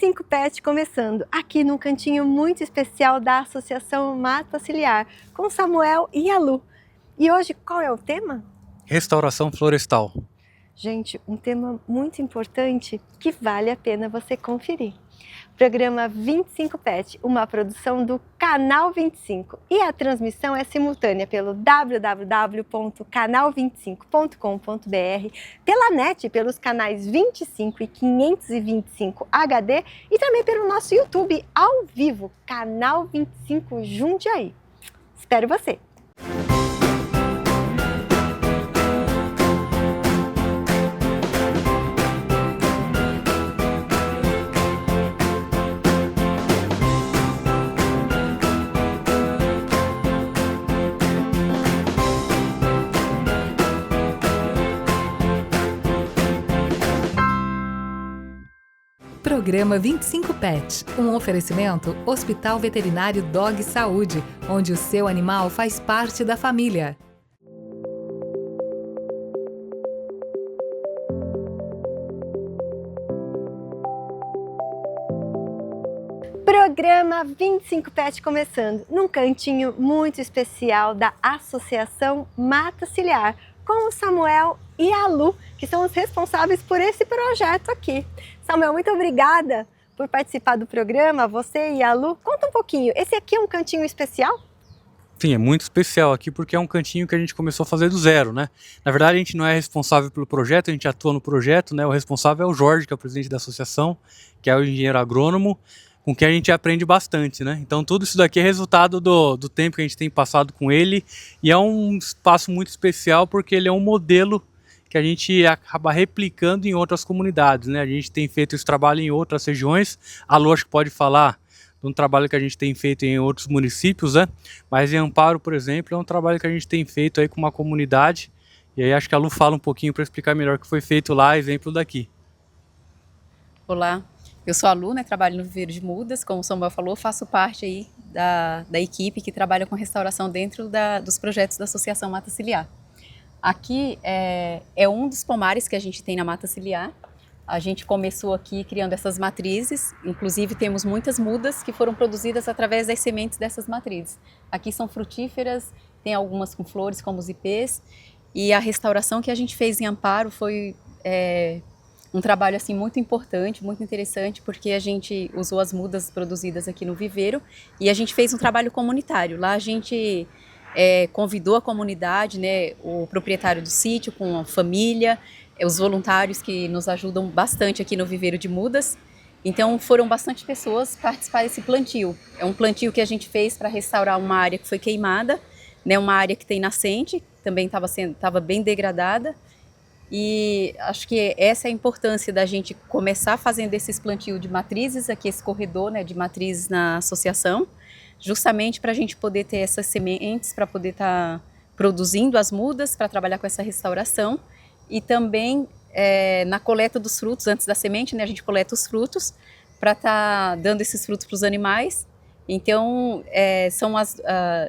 25 Pet começando, aqui num cantinho muito especial da Associação Mata Ciliar, com Samuel e a Lu. E hoje qual é o tema? Restauração florestal. Gente, um tema muito importante que vale a pena você conferir. Programa 25 Pet, uma produção do Canal 25. E a transmissão é simultânea pelo www.canal25.com.br, pela net, pelos canais 25 e 525 HD e também pelo nosso YouTube ao vivo, Canal 25 Jundiaí. Espero você! Programa 25 Pet, um oferecimento Hospital Veterinário Dog Saúde, onde o seu animal faz parte da família. Programa 25 Pet começando, num cantinho muito especial da Associação Mata Ciliar, com o Samuel e a Lu, que são os responsáveis por esse projeto aqui. Samuel, muito obrigada por participar do programa, você e a Lu. Conta um pouquinho, esse aqui é um cantinho especial? Sim, é muito especial aqui porque é um cantinho que a gente começou a fazer do zero, né? Na verdade, a gente não é responsável pelo projeto, a gente atua no projeto, né? O responsável é o Jorge, que é o presidente da associação, que é o engenheiro agrônomo, com quem a gente aprende bastante, né? Então tudo isso daqui é resultado do tempo que a gente tem passado com ele e é um espaço muito especial porque ele é um modelo que a gente acaba replicando em outras comunidades, né? A gente tem feito esse trabalho em outras regiões, a Lu acho que pode falar de um trabalho que a gente tem feito em outros municípios, né? Mas em Amparo, por exemplo, é um trabalho que a gente tem feito aí com uma comunidade e aí acho que a Lu fala um pouquinho para explicar melhor o que foi feito lá, exemplo daqui. Olá, eu sou a Lu, né, trabalho no Viveiro de Mudas, como o Samuel falou, faço parte aí da equipe que trabalha com restauração dentro dos projetos da Associação Mata Ciliar. Aqui é um dos pomares que a gente tem na Mata Ciliar. A gente começou aqui criando essas matrizes, inclusive temos muitas mudas que foram produzidas através das sementes dessas matrizes. Aqui são frutíferas, tem algumas com flores como os ipês, e a restauração que a gente fez em Amparo foi um trabalho assim muito importante, muito interessante, porque a gente usou as mudas produzidas aqui no viveiro e a gente fez um trabalho comunitário. Lá a gente convidou a comunidade, né, o proprietário do sítio com a família, os voluntários que nos ajudam bastante aqui no viveiro de mudas. Então foram bastante pessoas participar desse plantio. É um plantio que a gente fez para restaurar uma área que foi queimada, né, uma área que tem nascente, também estava bem degradada. E acho que essa é a importância da gente começar fazendo esses plantios de matrizes, aqui esse corredor, né, de matrizes na associação, justamente para a gente poder ter essas sementes, para poder estar produzindo as mudas, para trabalhar com essa restauração e também na coleta dos frutos, antes da semente, né, a gente coleta os frutos para estar dando esses frutos para os animais. Então,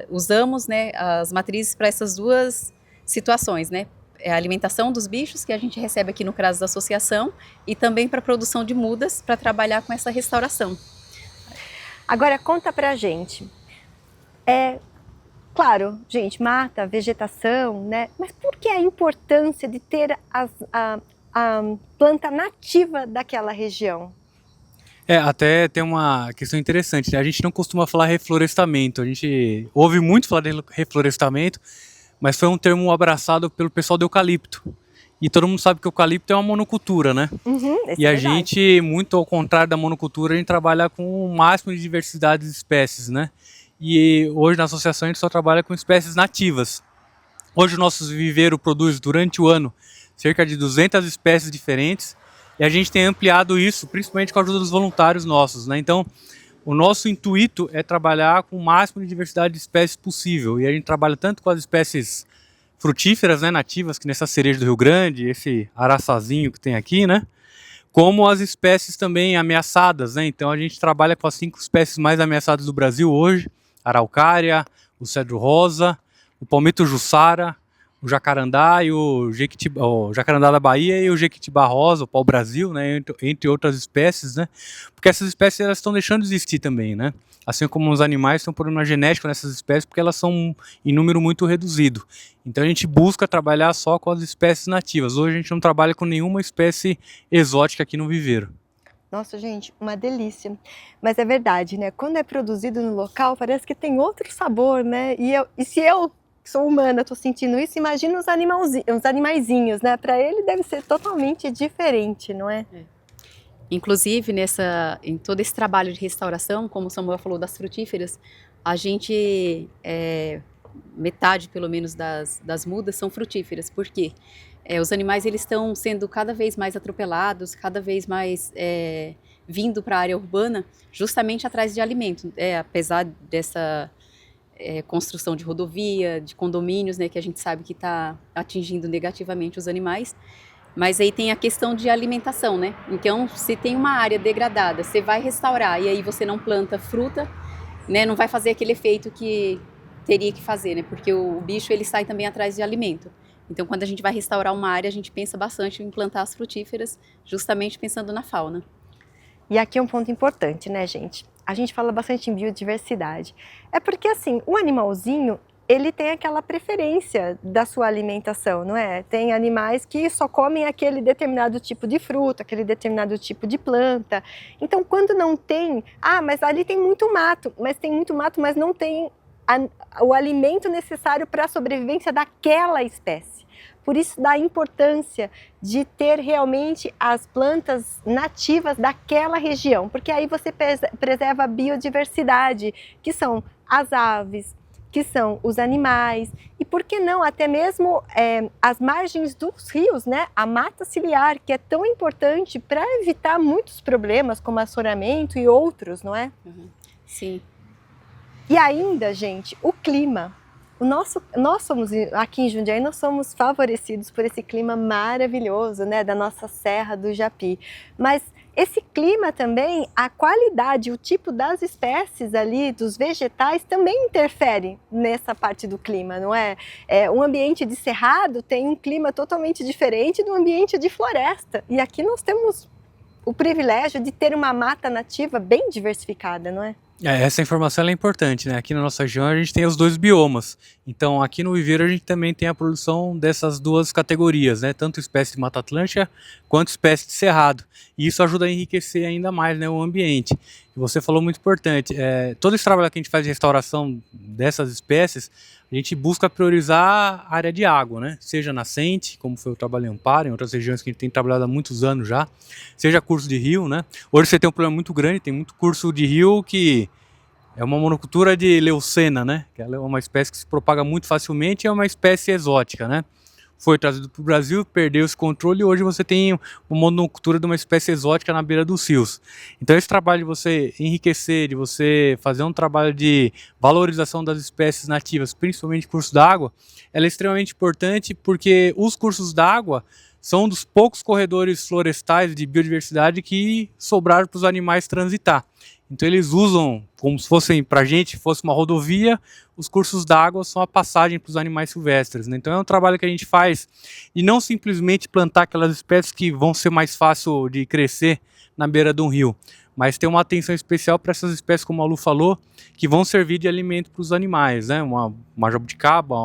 usamos, né, as matrizes para essas duas situações, né? A alimentação dos bichos que a gente recebe aqui no CRAS da associação e também para a produção de mudas para trabalhar com essa restauração. Agora conta pra gente, claro, gente, mata, vegetação, né? Mas por que a importância de ter a planta nativa daquela região? Até tem uma questão interessante, né? A gente não costuma falar reflorestamento, a gente ouve muito falar de reflorestamento, mas foi um termo abraçado pelo pessoal do eucalipto. E todo mundo sabe que o eucalipto é uma monocultura, né? E a gente, muito ao contrário da monocultura, a gente trabalha com o máximo de diversidade de espécies, né? E hoje na associação a gente só trabalha com espécies nativas. Hoje o nosso viveiro produz durante o ano cerca de 200 espécies diferentes e a gente tem ampliado isso, principalmente com a ajuda dos voluntários nossos, né? Então, o nosso intuito é trabalhar com o máximo de diversidade de espécies possível. E a gente trabalha tanto com as espécies frutíferas, né, nativas, que nessa cereja do Rio Grande, esse araçazinho que tem aqui, né? Como as espécies também ameaçadas, né? Então a gente trabalha com as 5 espécies mais ameaçadas do Brasil hoje: araucária, o cedro rosa, o palmito jussara, o jacarandá e o jacarandá da Bahia e o jequitibá rosa, o pau-brasil, né, entre outras espécies, né, porque essas espécies elas estão deixando de existir também, né, assim como os animais estão problema genético nessas espécies porque elas são em número muito reduzido. Então a gente busca trabalhar só com as espécies nativas. Hoje a gente não trabalha com nenhuma espécie exótica aqui no viveiro. Nossa, gente, uma delícia. Mas é verdade, né? Quando é produzido no local, parece que tem outro sabor, né? E se eu, que sou humana, tô sentindo isso, imagina os animaizinhos, né? Para ele deve ser totalmente diferente, não é? Inclusive, em todo esse trabalho de restauração, como o Samuel falou das frutíferas, a gente, metade pelo menos das mudas são frutíferas. Por quê? Os animais eles estão sendo cada vez mais atropelados, cada vez mais vindo para a área urbana, justamente atrás de alimento. Apesar dessa construção de rodovia, de condomínios, né, que a gente sabe que está atingindo negativamente os animais. Mas aí tem a questão de alimentação, né? Então, se tem uma área degradada, você vai restaurar e aí você não planta fruta, né? Não vai fazer aquele efeito que teria que fazer, né? Porque o bicho, ele sai também atrás de alimento. Então, quando a gente vai restaurar uma área, a gente pensa bastante em plantar as frutíferas, justamente pensando na fauna. E aqui é um ponto importante, né, gente? A gente fala bastante em biodiversidade. É porque, assim, o animalzinho, ele tem aquela preferência da sua alimentação, não é? Tem animais que só comem aquele determinado tipo de fruta, aquele determinado tipo de planta. Então, quando não tem... mas ali tem muito mato, mas não tem o alimento necessário para a sobrevivência daquela espécie. Por isso, da importância de ter realmente as plantas nativas daquela região, porque aí você preserva a biodiversidade, que são as aves, que são os animais, e por que não até mesmo as margens dos rios, né? A mata ciliar, que é tão importante para evitar muitos problemas, como assoreamento e outros, não é? Sim. E ainda, gente, o clima. Nós somos, aqui em Jundiaí, nós somos favorecidos por esse clima maravilhoso, né, da nossa Serra do Japi. Mas esse clima também, a qualidade, o tipo das espécies ali, dos vegetais, também interfere nessa parte do clima, não é? Um ambiente de cerrado tem um clima totalmente diferente do ambiente de floresta. E aqui nós temos o privilégio de ter uma mata nativa bem diversificada, não é? Essa informação ela é importante, né? Aqui na nossa região a gente tem os dois biomas. Então aqui no viveiro a gente também tem a produção dessas duas categorias, né? Tanto espécie de Mata Atlântica quanto espécie de cerrado. E isso ajuda a enriquecer ainda mais, né, o ambiente. E você falou muito importante, todo esse trabalho que a gente faz de restauração dessas espécies, a gente busca priorizar a área de água, né? Seja nascente, como foi o trabalho em Amparo, em outras regiões que a gente tem trabalhado há muitos anos já, seja curso de rio, né? Hoje você tem um problema muito grande, tem muito curso de rio que é uma monocultura de leucena, né? Que ela é uma espécie que se propaga muito facilmente e é uma espécie exótica, né? Foi trazido para o Brasil, perdeu esse controle e hoje você tem uma monocultura de uma espécie exótica na beira dos rios. Então esse trabalho de você enriquecer, de você fazer um trabalho de valorização das espécies nativas, principalmente cursos d'água, ela é extremamente importante porque os cursos d'água são um dos poucos corredores florestais de biodiversidade que sobraram para os animais transitar. Então eles usam, como se fossem, para a gente, fosse uma rodovia, os cursos d'água são a passagem para os animais silvestres, né? Então é um trabalho que a gente faz e não simplesmente plantar aquelas espécies que vão ser mais fácil de crescer na beira de um rio, mas ter uma atenção especial para essas espécies, como a Lu falou, que vão servir de alimento para os animais, né? Uma jabuticaba,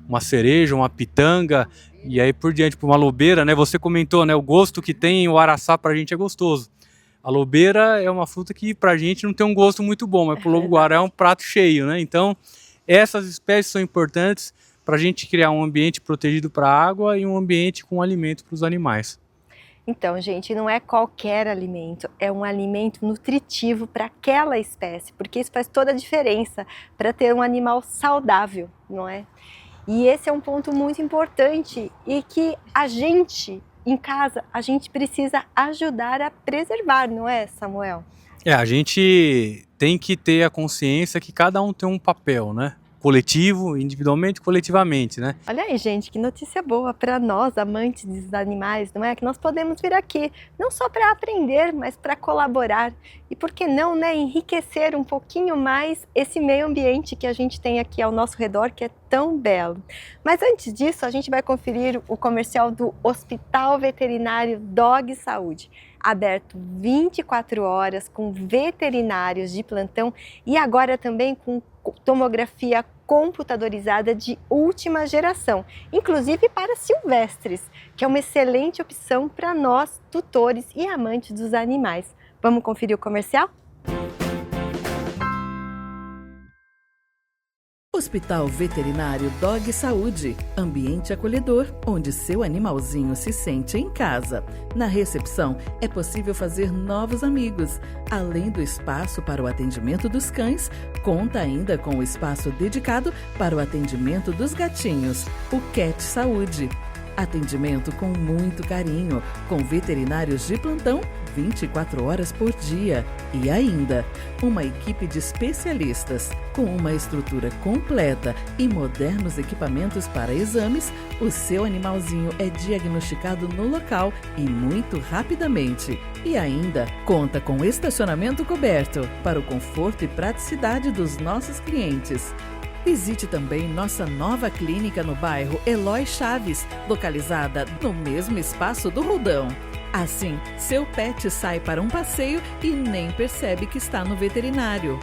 uma cereja, uma pitanga, e aí por diante, para uma lobeira, né? Você comentou, né? O gosto que tem o araçá para a gente é gostoso. A lobeira é uma fruta que pra gente não tem um gosto muito bom, mas pro lobo-guará é um prato cheio, né? Então, essas espécies são importantes para a gente criar um ambiente protegido para a água e um ambiente com alimento para os animais. Então, gente, não é qualquer alimento, é um alimento nutritivo para aquela espécie, porque isso faz toda a diferença para ter um animal saudável, não é? E esse é um ponto muito importante e que a gente, em casa, a gente precisa ajudar a preservar, não é, Samuel? A gente tem que ter a consciência que cada um tem um papel, né? coletivo, individualmente e coletivamente, né? Olha aí, gente, que notícia boa para nós, amantes dos animais, não é? Que nós podemos vir aqui não só para aprender, mas para colaborar e, por que não, né, enriquecer um pouquinho mais esse meio ambiente que a gente tem aqui ao nosso redor, que é tão belo. Mas antes disso, a gente vai conferir o comercial do Hospital Veterinário Dog Saúde, aberto 24 horas com veterinários de plantão e agora também com tomografia computadorizada de última geração, inclusive para silvestres, que é uma excelente opção para nós, tutores e amantes dos animais. Vamos conferir o comercial? Hospital Veterinário Dog Saúde, ambiente acolhedor, onde seu animalzinho se sente em casa. Na recepção, é possível fazer novos amigos. Além do espaço para o atendimento dos cães, conta ainda com o espaço dedicado para o atendimento dos gatinhos, o Cat Saúde. Atendimento com muito carinho, com veterinários de plantão 24 horas por dia. E ainda, uma equipe de especialistas. Com uma estrutura completa e modernos equipamentos para exames, o seu animalzinho é diagnosticado no local e muito rapidamente. E ainda, conta com estacionamento coberto para o conforto e praticidade dos nossos clientes. Visite também nossa nova clínica no bairro Eloy Chaves, localizada no mesmo espaço do Roldão. Assim, seu pet sai para um passeio e nem percebe que está no veterinário.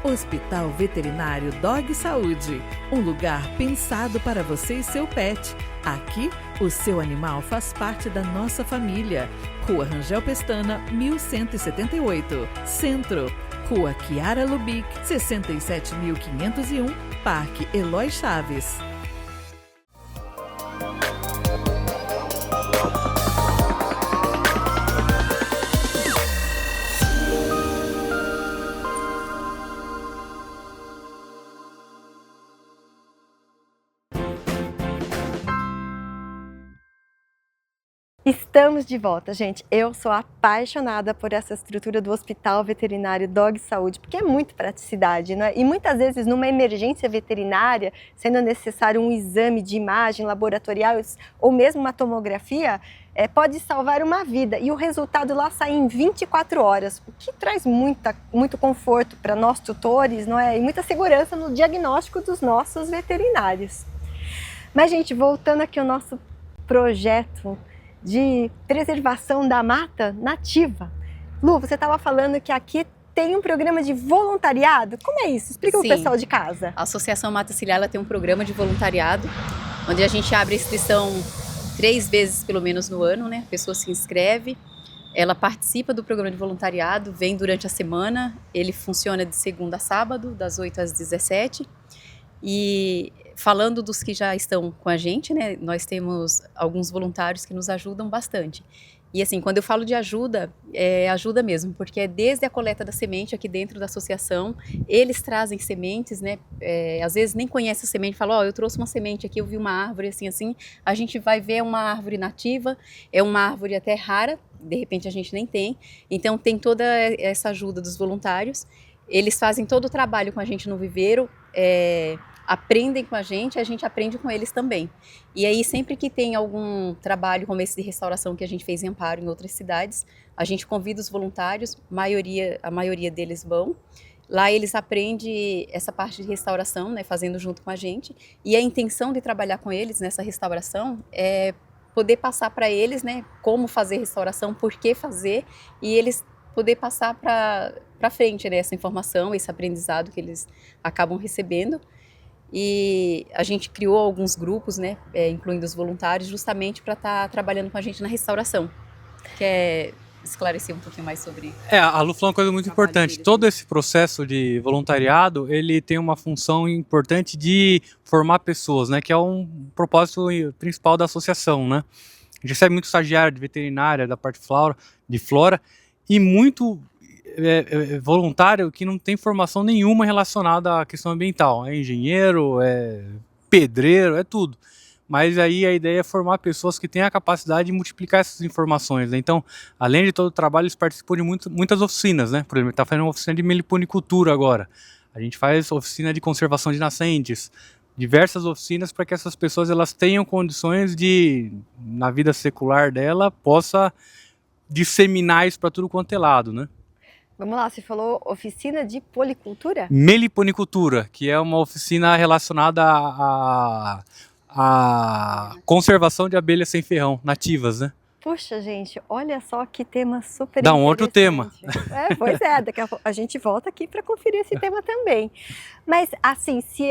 Hospital Veterinário Dog Saúde, um lugar pensado para você e seu pet. Aqui, o seu animal faz parte da nossa família. Rua Rangel Pestana, 1178, Centro. Rua Chiara Lubick, 67.501, Parque Eloy Chaves. Estamos de volta, gente. Eu sou apaixonada por essa estrutura do Hospital Veterinário Dog Saúde, porque é muito praticidade, né? E muitas vezes numa emergência veterinária, sendo necessário um exame de imagem laboratorial ou mesmo uma tomografia, pode salvar uma vida e o resultado lá sai em 24 horas, o que traz muito conforto para nós tutores, não é? E muita segurança no diagnóstico dos nossos veterinários. Mas, gente, voltando aqui ao nosso projeto de preservação da mata nativa. Lu, você estava falando que aqui tem um programa de voluntariado. Como é isso? Explica para o pessoal de casa. A Associação Mata Ciliar ela tem um programa de voluntariado, onde a gente abre inscrição 3 vezes pelo menos no ano, né? A pessoa se inscreve, ela participa do programa de voluntariado, vem durante a semana, ele funciona de segunda a sábado, das 8 às 17. E falando dos que já estão com a gente, né, nós temos alguns voluntários que nos ajudam bastante. E assim, quando eu falo de ajuda, é ajuda mesmo, porque é desde a coleta da semente aqui dentro da associação, eles trazem sementes, né, às vezes nem conhece a semente, fala, eu trouxe uma semente aqui, eu vi uma árvore assim, a gente vai ver uma árvore nativa, é uma árvore até rara, de repente a gente nem tem, então tem toda essa ajuda dos voluntários, eles fazem todo o trabalho com a gente no viveiro, aprendem com a gente aprende com eles também. E aí sempre que tem algum trabalho como esse de restauração que a gente fez em Amparo em outras cidades, a gente convida os voluntários, a maioria deles vão. Lá eles aprendem essa parte de restauração, né, fazendo junto com a gente. E a intenção de trabalhar com eles nessa restauração é poder passar para eles, né, como fazer restauração, por que fazer, e eles poder passar para frente, né, essa informação, esse aprendizado que eles acabam recebendo. E a gente criou alguns grupos, né, incluindo os voluntários, justamente para estar trabalhando com a gente na restauração. Quer esclarecer um pouquinho mais sobre... A Lu falou uma coisa muito importante. Todo esse processo de voluntariado, ele tem uma função importante de formar pessoas, né, que é um propósito principal da associação, né. A gente recebe muito estagiário de veterinária, da parte de flora, e muito voluntário que não tem formação nenhuma relacionada à questão ambiental. É engenheiro, é pedreiro, é tudo. Mas aí a ideia é formar pessoas que têm a capacidade de multiplicar essas informações, né? Então, além de todo o trabalho, eles participam de muitas oficinas, né? Por exemplo, está fazendo uma oficina de meliponicultura agora. A gente faz oficina de conservação de nascentes, diversas oficinas para que essas pessoas elas tenham condições de, na vida secular dela, possa disseminar isso para tudo quanto é lado, né? Vamos lá, você falou oficina de policultura? Meliponicultura, que é uma oficina relacionada à conservação de abelhas sem ferrão, nativas, né? Puxa, gente, olha só que tema super Dá um interessante. outro tema. Pois é, daqui a pouco a gente volta aqui para conferir esse tema também. Mas, assim, se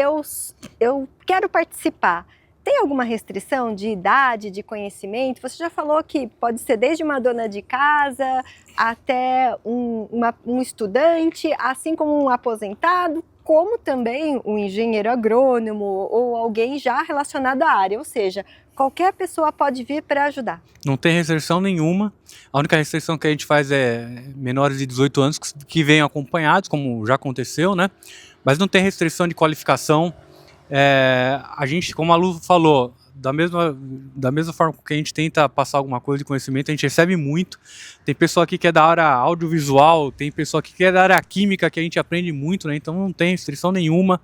eu quero participar, tem alguma restrição de idade, de conhecimento? Você já falou que pode ser desde uma dona de casa até um estudante, assim como um aposentado, como também um engenheiro agrônomo ou alguém já relacionado à área, ou seja, qualquer pessoa pode vir para ajudar. Não tem restrição nenhuma. A única restrição que a gente faz é menores de 18 anos que venham acompanhados, como já aconteceu, né? Mas não tem restrição de qualificação. A gente, como a Lu falou, da mesma forma que a gente tenta passar alguma coisa de conhecimento, a gente recebe muito. Tem pessoa aqui que é da área audiovisual, tem pessoa aqui que é da área química, que a gente aprende muito, né? Então não tem restrição nenhuma.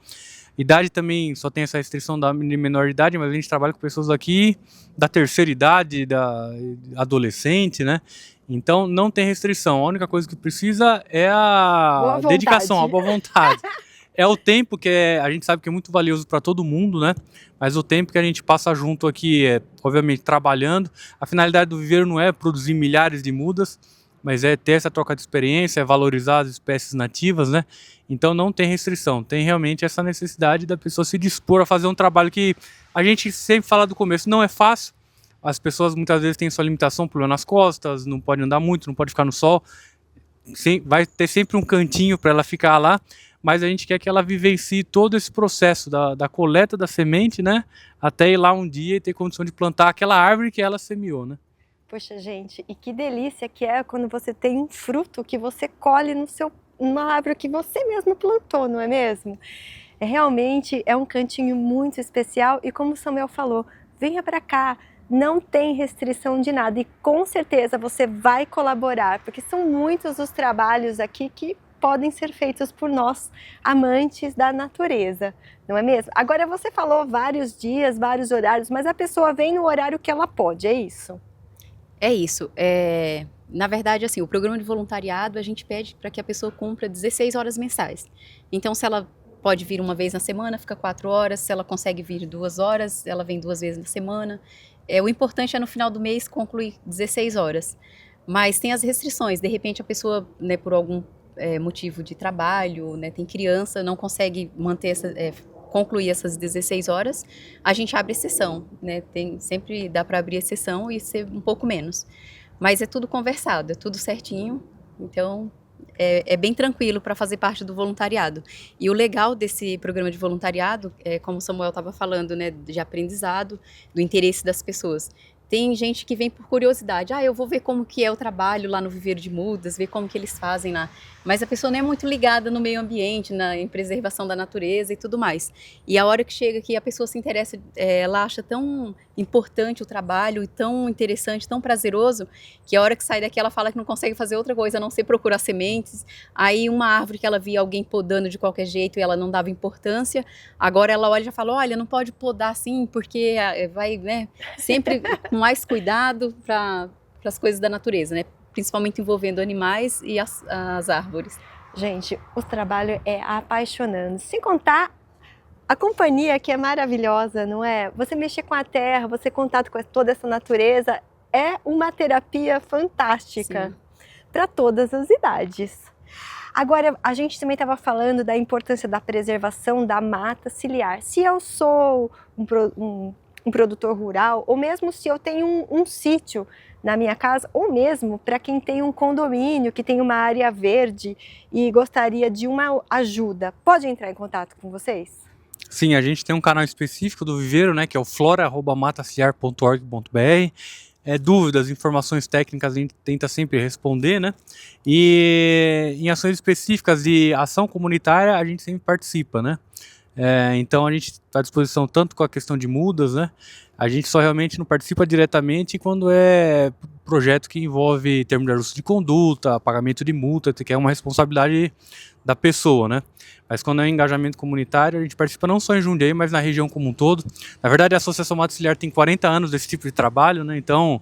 Idade também só tem essa restrição da menor idade, mas a gente trabalha com pessoas aqui da terceira idade, da adolescente, né? Então não tem restrição. A única coisa que precisa é a dedicação, a boa vontade. É o tempo que a gente sabe que é muito valioso para todo mundo, né? Mas o tempo que a gente passa junto aqui obviamente, trabalhando. A finalidade do viveiro não é produzir milhares de mudas, mas é ter essa troca de experiência, é valorizar as espécies nativas, né? Então não tem restrição, tem realmente essa necessidade da pessoa se dispor a fazer um trabalho que a gente sempre fala do começo, não é fácil. As pessoas muitas vezes têm sua limitação, problema nas costas, não pode andar muito, não pode ficar no sol. Vai ter sempre um cantinho para ela ficar lá, mas a gente quer que ela vivencie todo esse processo da coleta da semente, né? Até ir lá um dia e ter condição de plantar aquela árvore que ela semeou, né? Poxa, gente, e que delícia que é quando você tem um fruto que você colhe numa árvore que você mesmo plantou, não é mesmo? Realmente é um cantinho muito especial e como o Samuel falou, venha para cá, não tem restrição de nada e com certeza você vai colaborar, porque são muitos os trabalhos aqui que podem ser feitos por nós, amantes da natureza, não é mesmo? Agora você falou vários dias, vários horários, mas a pessoa vem no horário que ela pode, é isso? É isso. Na verdade, assim, o programa de voluntariado, a gente pede para que a pessoa cumpra 16 horas mensais. Então, se ela pode vir uma vez na semana, fica 4 horas. Se ela consegue vir 2 horas, ela vem 2 vezes na semana. O importante é, no final do mês, concluir 16 horas. Mas tem as restrições. De repente, a pessoa, né, por algum motivo de trabalho, né, tem criança, não consegue manter concluir essas 16 horas, a gente abre exceção, né? Sempre dá para abrir exceção e ser um pouco menos. Mas é tudo conversado, é tudo certinho, então é bem tranquilo para fazer parte do voluntariado. E o legal desse programa de voluntariado, como o Samuel estava falando, né, de aprendizado, do interesse das pessoas. Tem gente que vem por curiosidade, eu vou ver como que é o trabalho lá no viveiro de mudas, ver como que eles fazem lá. Mas a pessoa não é muito ligada no meio ambiente, em preservação da natureza e tudo mais. E a hora que chega aqui, a pessoa se interessa, ela acha tão importante o trabalho, e tão interessante, tão prazeroso, que a hora que sai daqui ela fala que não consegue fazer outra coisa, a não ser procurar sementes. Aí uma árvore que ela via alguém podando de qualquer jeito e ela não dava importância, agora ela olha e já fala, olha, não pode podar assim, porque vai, né, sempre com mais cuidado para as coisas da natureza, né? Principalmente envolvendo animais e as árvores. Gente, o trabalho é apaixonante, sem contar a companhia que é maravilhosa, não é? Você mexer com a terra, você contato com toda essa natureza, é uma terapia fantástica para todas as idades. Agora, a gente também estava falando da importância da preservação da mata ciliar. Se eu sou um produtor rural, ou mesmo se eu tenho um sítio na minha casa, ou mesmo para quem tem um condomínio, que tem uma área verde e gostaria de uma ajuda, pode entrar em contato com vocês? Sim, a gente tem um canal específico do viveiro, né, que é o flora@mataciliar.org.br. Dúvidas, informações técnicas a gente tenta sempre responder, né? E em ações específicas de ação comunitária a gente sempre participa, né? Então a gente está à disposição tanto com a questão de mudas, né? A gente só realmente não participa diretamente quando é projeto que envolve termo de ajuste de conduta, pagamento de multa, que é uma responsabilidade da pessoa, né? Mas quando é um engajamento comunitário, a gente participa não só em Jundiaí, mas na região como um todo. Na verdade, a Associação Mata Ciliar tem 40 anos desse tipo de trabalho, né? Então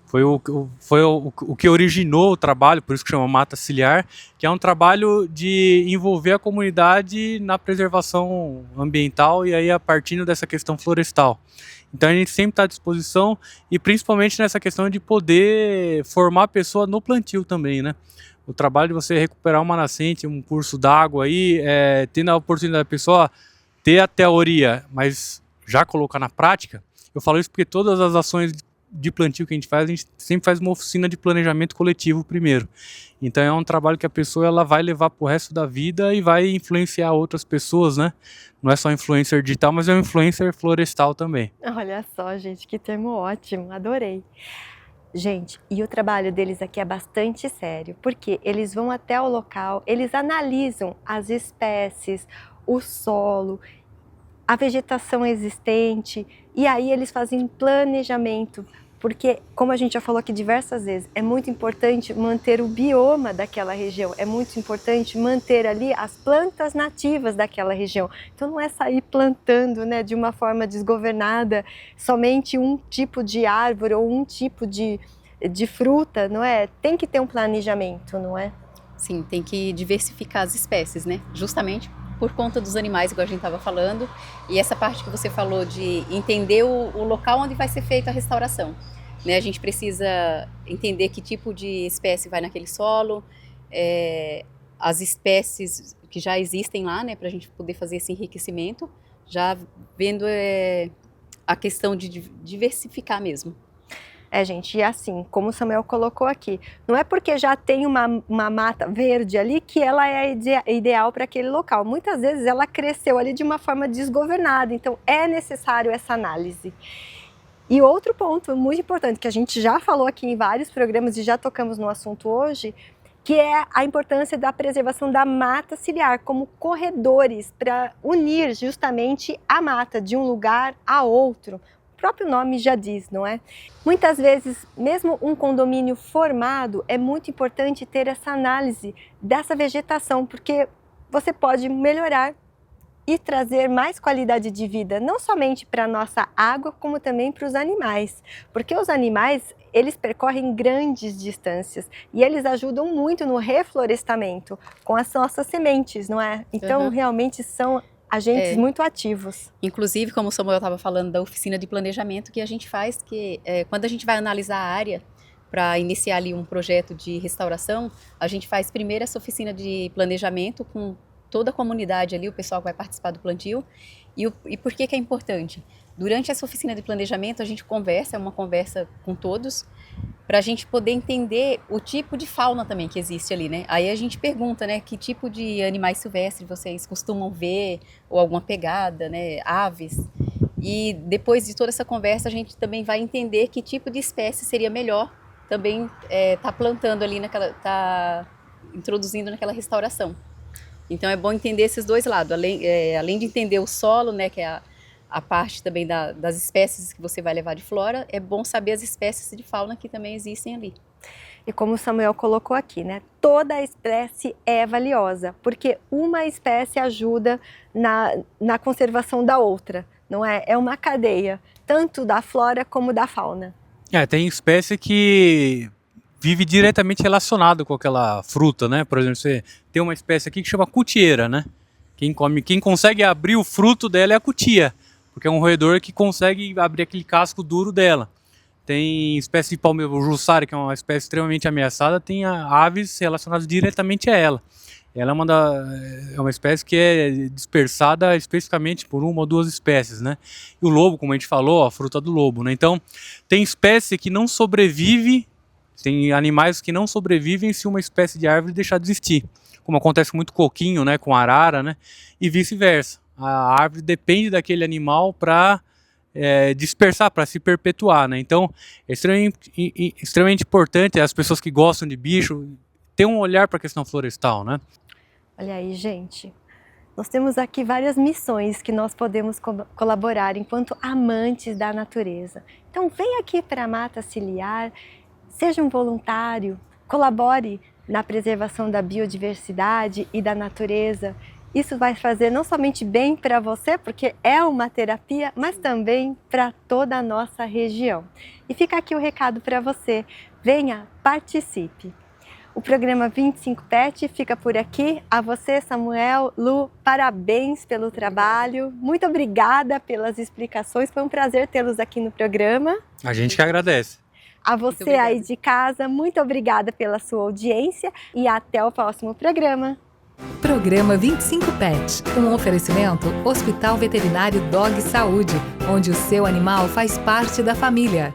foi o que originou o trabalho, por isso que chama Mata Ciliar, que é um trabalho de envolver a comunidade na preservação ambiental e aí a partir dessa questão florestal. Então a gente sempre está à disposição e principalmente nessa questão de poder formar a pessoa no plantio também, né? O trabalho de você recuperar uma nascente, um curso d'água aí, tendo a oportunidade da pessoa ter a teoria, mas já colocar na prática. Eu falo isso porque todas as ações de plantio que a gente sempre faz uma oficina de planejamento coletivo primeiro. Então é um trabalho que a pessoa ela vai levar pro resto da vida e vai influenciar outras pessoas, né? Não é só influencer digital, mas é um influencer florestal também. Olha só, gente, que termo ótimo, adorei. Gente, e o trabalho deles aqui é bastante sério, porque eles vão até o local, eles analisam as espécies, o solo, a vegetação existente, e aí eles fazem planejamento, porque, como a gente já falou aqui diversas vezes, é muito importante manter o bioma daquela região, é muito importante manter ali as plantas nativas daquela região. Então não é sair plantando, né, de uma forma desgovernada somente um tipo de árvore ou um tipo de fruta, não é? Tem que ter um planejamento, não é? Sim, tem que diversificar as espécies, né? Justamente por conta dos animais, igual a gente estava falando, e essa parte que você falou de entender o local onde vai ser feita a restauração. Né? A gente precisa entender que tipo de espécie vai naquele solo, as espécies que já existem lá, né, para a gente poder fazer esse enriquecimento, já vendo a questão de diversificar mesmo. Gente, e assim, como o Samuel colocou aqui, não é porque já tem uma mata verde ali que ela é ideal para aquele local. Muitas vezes ela cresceu ali de uma forma desgovernada, então é necessário essa análise. E outro ponto muito importante, que a gente já falou aqui em vários programas e já tocamos no assunto hoje, que é a importância da preservação da mata ciliar como corredores para unir justamente a mata de um lugar a outro. O próprio nome já diz, não é? Muitas vezes, mesmo um condomínio formado, é muito importante ter essa análise dessa vegetação, porque você pode melhorar e trazer mais qualidade de vida, não somente para a nossa água, como também para os animais. Porque os animais, eles percorrem grandes distâncias e eles ajudam muito no reflorestamento com as nossas sementes, não é? Então, realmente são agentes muito ativos. Inclusive, como o Samuel estava falando da oficina de planejamento que a gente faz, que quando a gente vai analisar a área para iniciar ali um projeto de restauração, a gente faz primeiro essa oficina de planejamento com toda a comunidade ali, o pessoal que vai participar do plantio. E por que é importante? Durante essa oficina de planejamento, a gente conversa, é uma conversa com todos, para a gente poder entender o tipo de fauna também que existe ali, né? Aí a gente pergunta, né, que tipo de animais silvestres vocês costumam ver, ou alguma pegada, né, aves. E depois de toda essa conversa, a gente também vai entender que tipo de espécie seria melhor também tá plantando ali, tá introduzindo naquela restauração. Então é bom entender esses dois lados, além de entender o solo, né, que é a parte também das espécies que você vai levar de flora, é bom saber as espécies de fauna que também existem ali. E como o Samuel colocou aqui, né, toda espécie é valiosa, porque uma espécie ajuda na conservação da outra, não é? É uma cadeia, tanto da flora como da fauna. Tem espécie que vive diretamente relacionado com aquela fruta, né? Por exemplo, você tem uma espécie aqui que chama cutieira, né? Quem consegue abrir o fruto dela é a cutia, porque é um roedor que consegue abrir aquele casco duro dela. Tem espécie de palmeira, o jussara, que é uma espécie extremamente ameaçada, tem aves relacionadas diretamente a ela. Ela é uma espécie que é dispersada especificamente por uma ou duas espécies, né? E o lobo, como a gente falou, a fruta do lobo, né? Então, tem espécie que não sobrevive, tem animais que não sobrevivem se uma espécie de árvore deixar de existir, como acontece com muito coquinho, né, com arara, né, e vice-versa. A árvore depende daquele animal para dispersar, para se perpetuar, né? Então, é extremamente importante as pessoas que gostam de bicho ter um olhar para a questão florestal, né? Olha aí, gente. Nós temos aqui várias missões que nós podemos colaborar enquanto amantes da natureza. Então vem aqui para a Mata Ciliar, seja um voluntário, colabore na preservação da biodiversidade e da natureza. Isso vai fazer não somente bem para você, porque é uma terapia, mas também para toda a nossa região. E fica aqui o recado para você, venha, participe. O programa 25 Pet fica por aqui. A você, Samuel, Lu, parabéns pelo trabalho. Muito obrigada pelas explicações. Foi um prazer tê-los aqui no programa. A gente que agradece. A você aí de casa, muito obrigada pela sua audiência e até o próximo programa. Programa 25 Pet, um oferecimento Hospital Veterinário Dog Saúde, onde o seu animal faz parte da família.